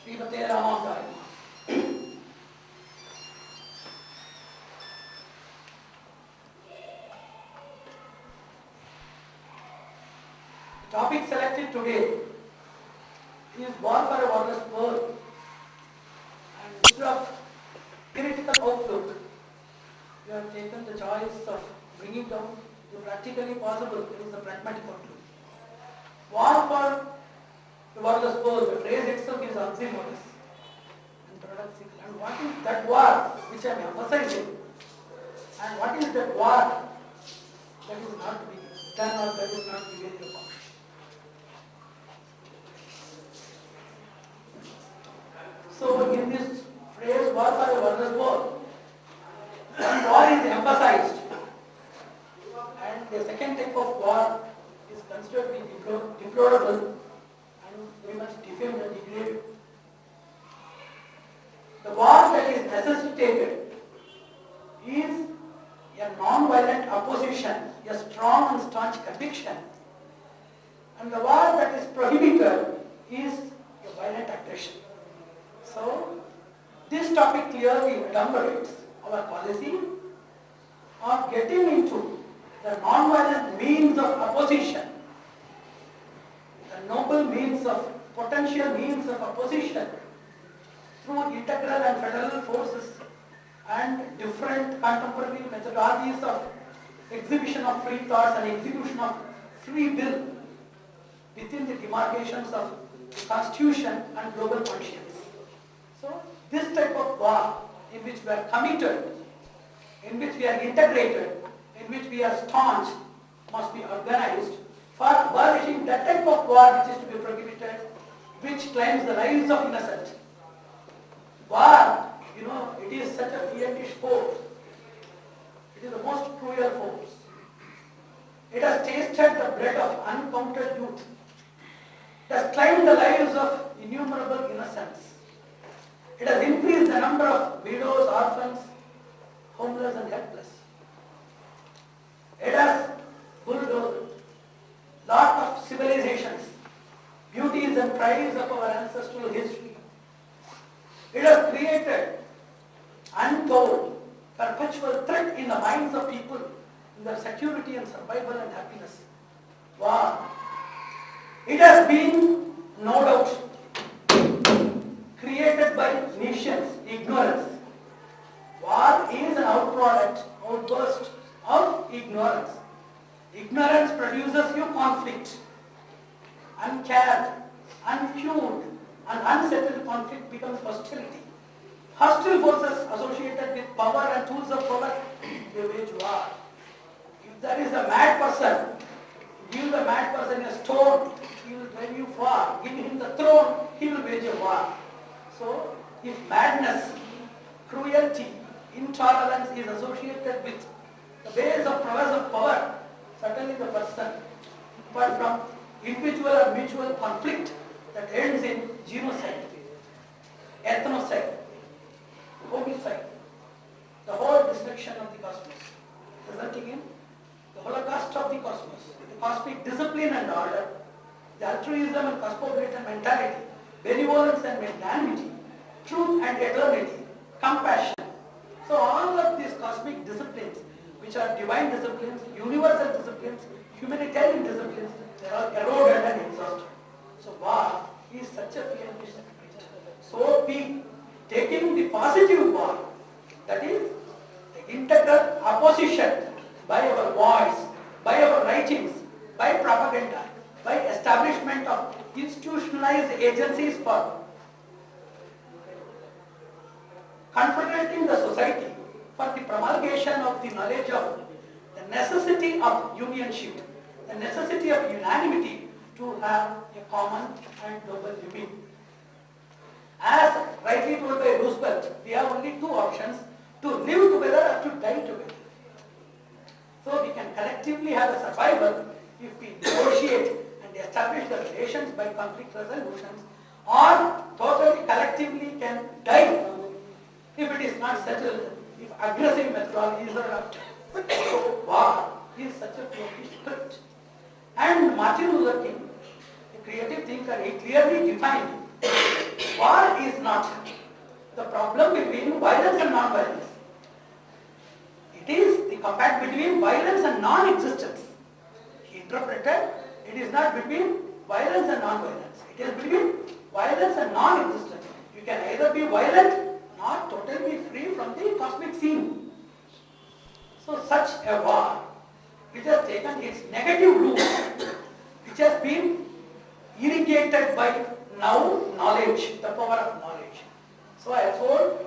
श्रीमते रामानुजाय नमः। The topic selected today is War for a Warless World, and instead of theoretical outlook, we have taken the choice of bringing down to practically possible. It is the pragmatic outlook. War for the warless world, the phrase itself is oxymorous and paradoxical. And what is that war which I am emphasizing? And what is that war that is not to be done or that is not to be made upon? So in this phrase, war for a warless world, one war is emphasized, and the second type of war is considered to be deplorable and very much defamed and degraded. The war that is necessitated is a non-violent opposition, a strong and staunch conviction, and the war that is prohibited is a violent aggression. So, this topic clearly adumbrates our policy of getting into the non-violent means of opposition, the noble means of potential means of opposition through integral and federal forces and different contemporary methodologies of exhibition of free thoughts and execution of free will within the demarcations of the constitution and global conscience. So, this type of war in which we are committed, in which we are integrated, in which we are staunch, must be organized for abolishing that type of war which is to be prohibited, which claims the lives of innocent. War, it is such a fiendish force. It is the most cruel force. It has tasted the blood of uncounted youth. It has claimed the lives of innumerable innocents. It has increased the number of widows, orphans, homeless and helpless. It has bulldozed lot of civilizations, beauties and prides of our ancestral history. It has created untold, perpetual threat in the minds of people, in their security and survival and happiness. War. It has been, no doubt, created by nations, ignorance. War is an outburst of ignorance. Ignorance produces you conflict. Uncared, untuned, and unsettled conflict becomes hostility. Hostile forces associated with power and tools of power, they wage war. If there is a mad person, give the mad person a stone, he will drive you far. Give him the throne, he will wage a war. So, if madness, cruelty, intolerance is associated with the base of prowess of power, certainly the person, apart from individual or mutual conflict that ends in genocide, ethnocide, homicide, the whole destruction of the cosmos, resulting in the holocaust of the cosmos, the cosmic discipline and order, the altruism and cosmopolitan mentality, benevolence and magnanimity, truth and eternity, compassion. So all of these cosmic disciplines, which are divine disciplines, universal disciplines, humanitarian disciplines, they are eroded and exhausted. So war is such a fiendish subject. So we taking the positive war, that is the integral opposition by our voice, by our writings, by propaganda, by establishment of institutionalized agencies for confronting the society, for the promulgation of the knowledge of the necessity of unionship, the necessity of unanimity to have a common and global living. As rightly told by Roosevelt, we have only two options: to live together or to die together. So we can collectively have a survival if we negotiate and establish the relations by conflict resolutions, or totally collectively can die if it is not settled, if aggressive methodologies are adopted. So war is such a fiendish script. And Martin Luther King, a creative thinker, he clearly defined war is not the problem between violence and non-violence. It is the combat between violence and non-existence. He interpreted it is not between violence and non-violence. It is between violence and non-existence. You can either be violent, not totally be free from the cosmic scene. So such a war, which has taken its negative route, which has been irrigated by now knowledge, the power of knowledge. So I have told,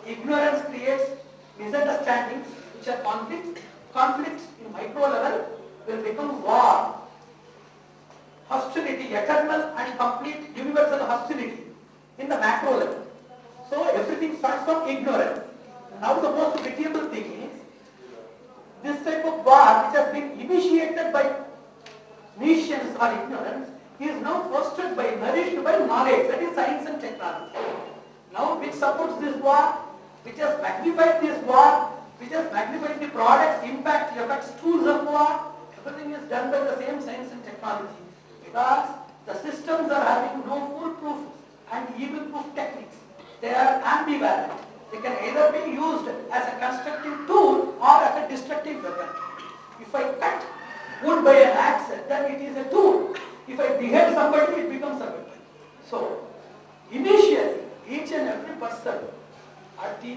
ignorance creates misunderstandings, which are conflicts. Conflicts in micro level will become war. Hostility, eternal and complete universal hostility in the macro level. So everything starts from ignorance. Now the most pitiable thing is, this type of war which has been initiated by nations or ignorance is now fostered by, nourished by knowledge, that is science and technology. Now which supports this war, which has magnified this war, which has magnified the products, impact, effects, tools of war, everything is done by the same science and technology. Because the systems are having no foolproof and evil-proof techniques. They are ambivalent. They can either be used as a constructive tool or as a destructive weapon. If I cut wood by an axe, then it is a tool. If I behead somebody, it becomes a weapon. So, initially, each and every person at the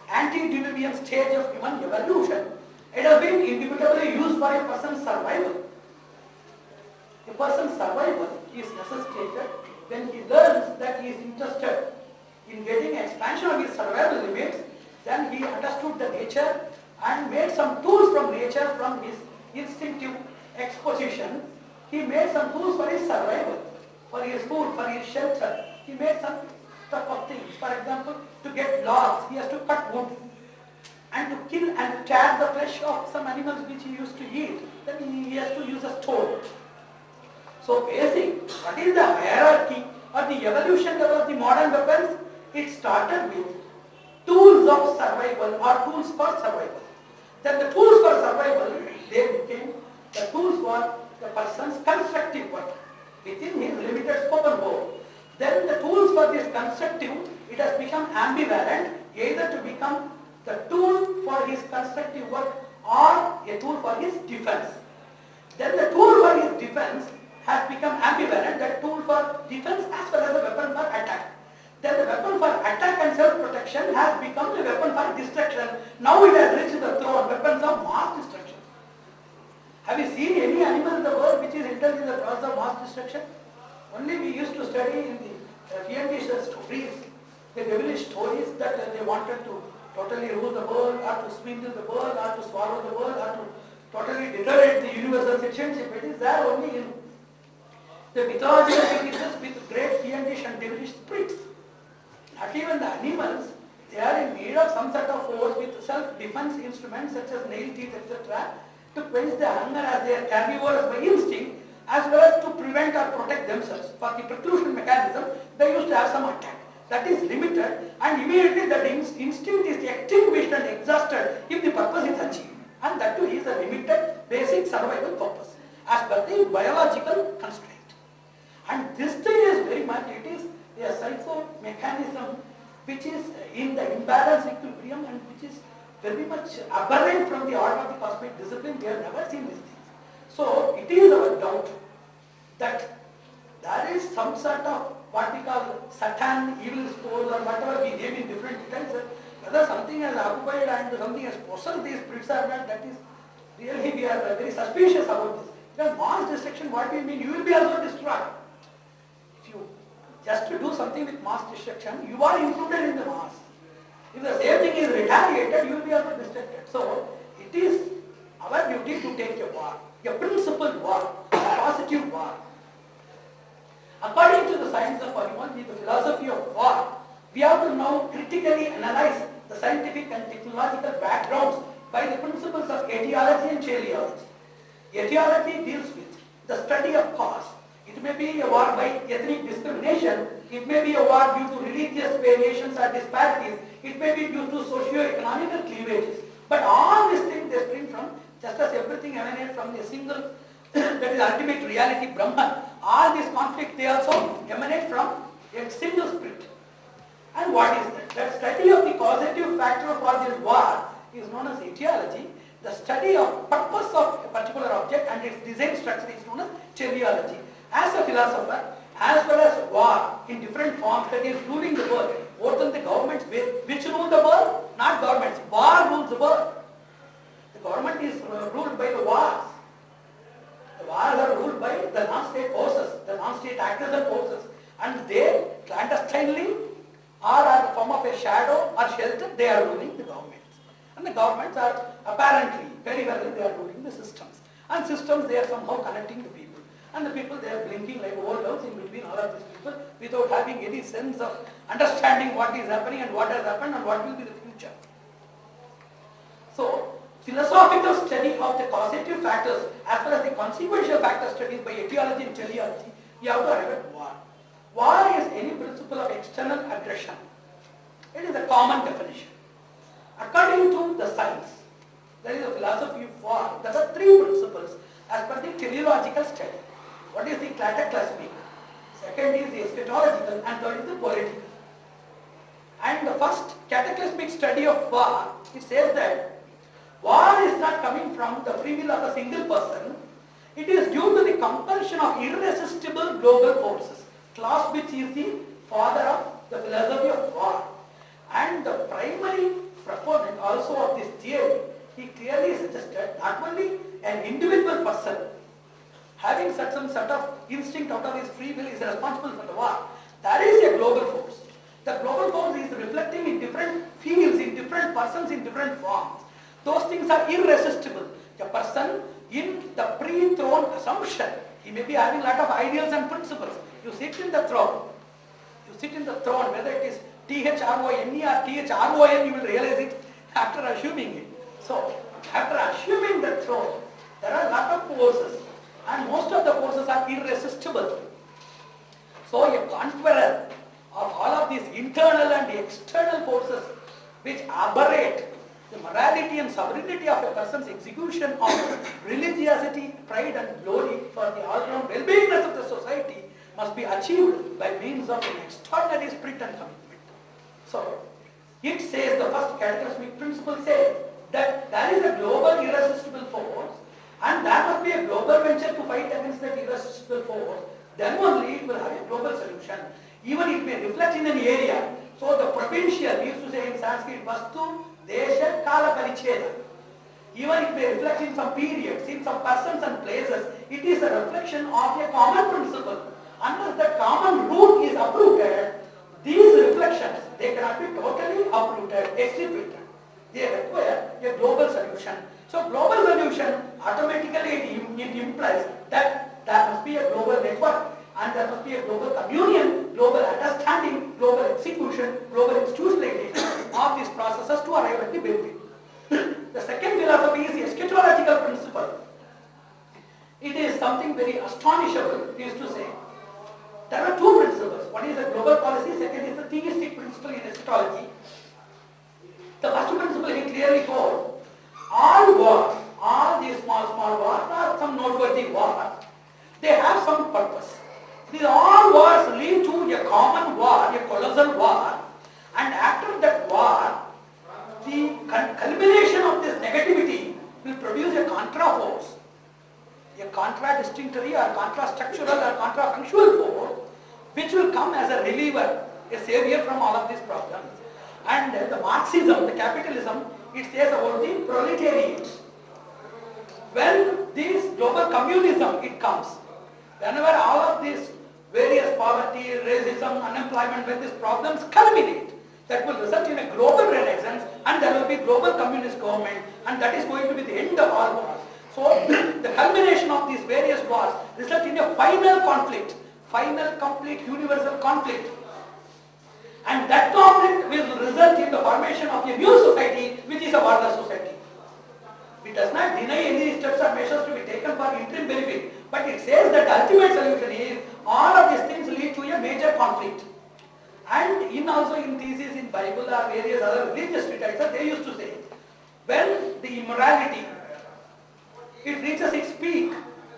antediluvian stage of human evolution, it has been indubitably used for a person's survival. A person's survival is necessitated when he learns that he is interested in getting expansion of his survival limits. Then he understood the nature and made some tools from nature, from his instinctive exposition. He made some tools for his survival, for his food, for his shelter. He made some type of things. For example, to get logs, he has to cut wood. And to kill and tear the flesh of some animals which he used to eat, then he has to use a stone. So basic, what is the hierarchy or the evolution level of the modern weapons? It started with tools of survival or tools for survival. Then the tools for survival, they became the tools for the person's constructive work within his limited scope and goal. Then the tools for this constructive, it has become ambivalent, either to become the tool for his constructive work or a tool for his defense. Then the tool for his defense has become ambivalent, that tool for defense as well as a weapon for attack. Then the weapon for attack and self-protection has become a weapon for destruction. Now it has reached the throne, weapons of mass destruction. Have you seen any animal in the world which is indulged in the process of mass destruction? Only we used to study in the fiendish stories, the devilish stories that they wanted to totally rule the world, or to swindle the world, or to swallow the world, or to totally deteriorate the universal citizenship. It is there only in the mythological creatures with great fiendish and devilish spirits. Not even the animals, they are in need of some sort of force with self-defense instruments such as nail teeth, etc. to quench the hunger as they are carnivores by instinct, as well as to prevent or protect themselves. For the preclusion mechanism, they used to have some attack. That is limited, and immediately that instinct is extinguished and exhausted if the purpose is achieved. And that too is a limited basic survival purpose as per the biological constraint. And this thing is very much, it is a psycho mechanism which is in the imbalance equilibrium and which is very much aberrant from the order of the cosmic discipline. We have never seen these things. So it is our doubt that there is some sort of what we call Satan, evil spores, or whatever we name in different details. Whether something has occupied and something has possessed these spirits or not, that is really, we are very suspicious about this. Because mass destruction, what we mean, you will be also destroyed. If you just to do something with mass destruction, you are included in the mass. If the same thing is retaliated, you will be also destructed. So it is our duty to take a war, a principled war, a positive war. According to the science of argument, the philosophy of war, we have to now critically analyze the scientific and technological backgrounds by the principles of etiology and teleology. Etiology deals with the study of cause. It may be a war by ethnic discrimination, it may be a war due to religious variations or disparities, it may be due to socio-economical cleavages. But all these things they spring from, just as everything emanates from a single, that is ultimate reality, Brahman. All these conflicts, they also emanate from a single spirit. And what is that? That study of the causative factor for this war is known as etiology. The study of purpose of a particular object and its design structure is known as teleology. As a philosopher, as well as war in different forms that is ruling the world, more than the governments which rule the world, not governments, war rules the world. The government is ruled by the wars. The wars are ruled by the non-state forces, the non-state actors and forces, and they clandestinely or as a form of a shadow or shelter, they are ruling the governments. And the governments are apparently, very well, they are ruling the systems. And systems, they are somehow connecting the people. And the people, they are blinking like overloads in between all of these people without having any sense of understanding what is happening and what has happened and what will be the future. So, philosophical study of the causative factors as well as the consequential factor studies by etiology and teleology, you have to arrive at war. War is any principle of external aggression. It is a common definition. According to the science, there is a philosophy of war. There are three principles as per the teleological study. What is the cataclysmic? Second is the eschatological, and third is the political. And the first cataclysmic study of war, it says that war is not coming from the free will of a single person. It is due to the compulsion of irresistible global forces. Claus which is the father of the philosophy of war. And the primary proponent also of this theory, he clearly suggested not only an individual person having some sort of instinct out of his free will is responsible for the war. That is a global force. The global force is reflecting in different fields, in different persons, in different forms. Those things are irresistible. A person in the pre-throne assumption, he may be having a lot of ideals and principles. You sit in the throne. You sit in the throne, whether it is T-H-R-O-N-E or T-H-R-O-N, you will realize it after assuming it. So, after assuming the throne, there are a lot of forces, and most of the forces are irresistible. So, a conqueror of all of these internal and external forces which aberrate the morality and sovereignty of a person's execution of religiosity, pride and glory for the all-round well-beingness of the society must be achieved by means of an extraordinary spirit and commitment. So, it says, the first cataclysmic principle says that there is a global irresistible force and there must be a global venture to fight against that irresistible force. Then only it will have a global solution. Even it may reflect in an area. So the provincial, we used to say in Sanskrit, Vastu, Desha, Kala, Paricheda. Even it may reflect in some periods, in some persons and places. It is a reflection of a common principle. Unless that common root is uprooted, these reflections, they cannot be totally uprooted, extirpated. They require a global solution. So global solution, automatically it implies that there must be a global network and there must be a global communion, global understanding, global execution, global institutionalization of these processes to arrive at the benefit. The second philosophy is the eschatological principle. It is something very astonishable, it is to say. There are two principles. One is the global policy, second is the theistic principle in eschatology. The first principle he clearly told, all wars, all these small wars, or some noteworthy wars, they have some purpose. These all wars lead to a common war, a colossal war, and after that war, the culmination of this negativity will produce a contra force, a contradistinguishing or contra-structural or contra-functional force, which will come as a reliever, a savior from all of these problems. And the Marxism, the capitalism, it says about the proletariat. When this global communism, it comes, whenever all of these various poverty, racism, unemployment, when these problems culminate, that will result in a global renaissance and there will be global communist government and that is going to be the end of all wars. So the culmination of these various wars result in a final conflict, final, complete, universal conflict. And that conflict will result in the formation of a new society which is a warless society. It does not deny any steps or measures to be taken for interim benefit, but it says that the ultimate solution is all of these things lead to a major conflict. And also in theses in Bible or various other religious treatises, they used to say, when the immorality, it reaches its peak,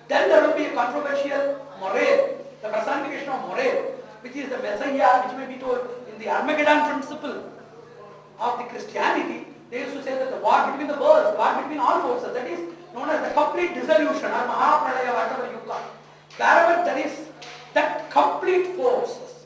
then there will be a controversial morale, the personification of morale, which is the Messiah, which may be told in in the Armageddon principle of the Christianity, they used to say that the war between the worlds, the war between all forces, that is known as the complete dissolution or Mahapralaya, whatever you call. Wherever there is that complete forces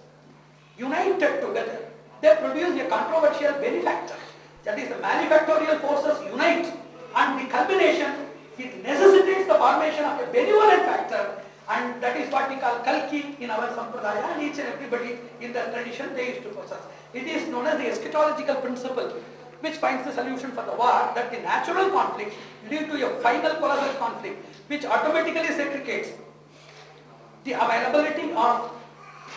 united together, they produce a controversial benefactor. That is, the manufactorial forces unite, and the culmination, it necessitates the formation of a benevolent factor, and that is what we call Kalki in our Sampradaya, and each and everybody in the tradition they used to possess. It is known as the eschatological principle, which finds the solution for the war, that the natural conflict lead to a final colossal conflict, which automatically segregates the availability of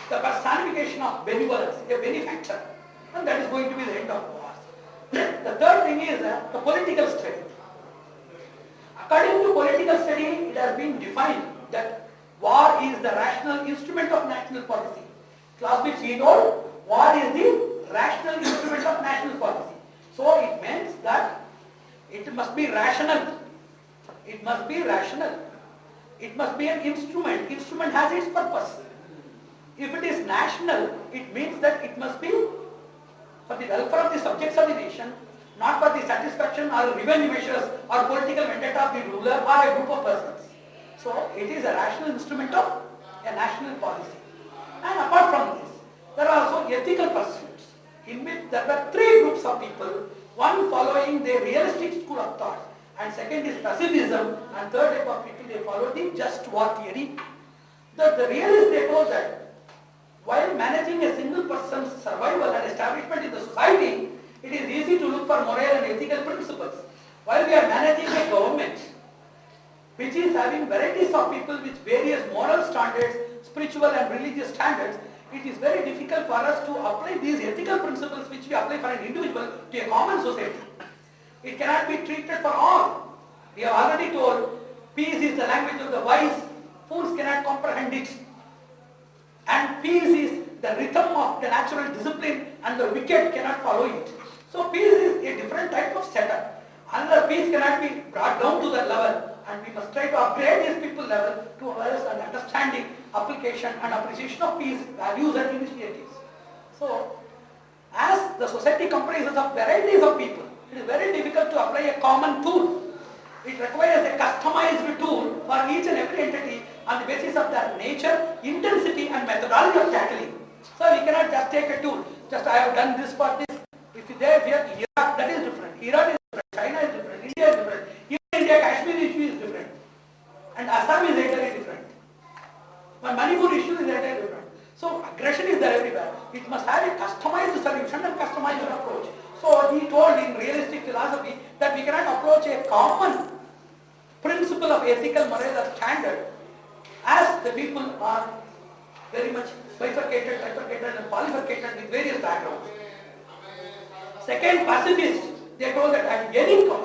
the personification of benevolence, a benefactor, and that is going to be the end of wars. The third thing is the political study. According to political study, it has been defined that war is the rational instrument of national policy. Clausewitz he told, war is the rational instrument of national policy. So it means that it must be rational. It must be rational. It must be an instrument. Instrument has its purpose. If it is national, it means that it must be for the welfare of the subjects of the nation, not for the satisfaction or revenge measures or political vendetta of the ruler or a group of persons. So it is a rational instrument of a national policy. And apart from this, there are also ethical pursuits in which there were three groups of people, one following the realistic school of thought, and second is pacifism, and third type of people, they follow the just war theory. The realists, they told that while managing a single person's survival and establishment in the society, it is easy to look for moral and ethical principles. While we are managing a government which is having varieties of people with various moral standards, spiritual and religious standards, it is very difficult for us to apply these ethical principles which we apply for an individual to a common society. It cannot be treated for all. We have already told, peace is the language of the wise, fools cannot comprehend it. And peace is the rhythm of the natural discipline, and the wicked cannot follow it. So peace is a different type of setup. Another peace cannot be brought down to that level, and we must try to upgrade these people level to others and understanding, application and appreciation of peace values and initiatives. So as the society comprises of varieties of people, it is very difficult to apply a common tool. It requires a customized tool for each and every entity on the basis of their nature, intensity and methodology of tackling. So we cannot just take a tool, just I have done this for this. If they are Iraq, that is different. Iran is different, China is different, India is different. Even India, Kashmir issue is different. And Assam is entirely different. But Manipur issue is entirely different. So aggression is there everywhere. It must have a customized solution and customized approach. So he told in realistic philosophy that we cannot approach a common principle of ethical moral or standard, as the people are very much bifurcated, trifurcated and polyfurcated with various backgrounds. Second, pacifists, they told that at any cost,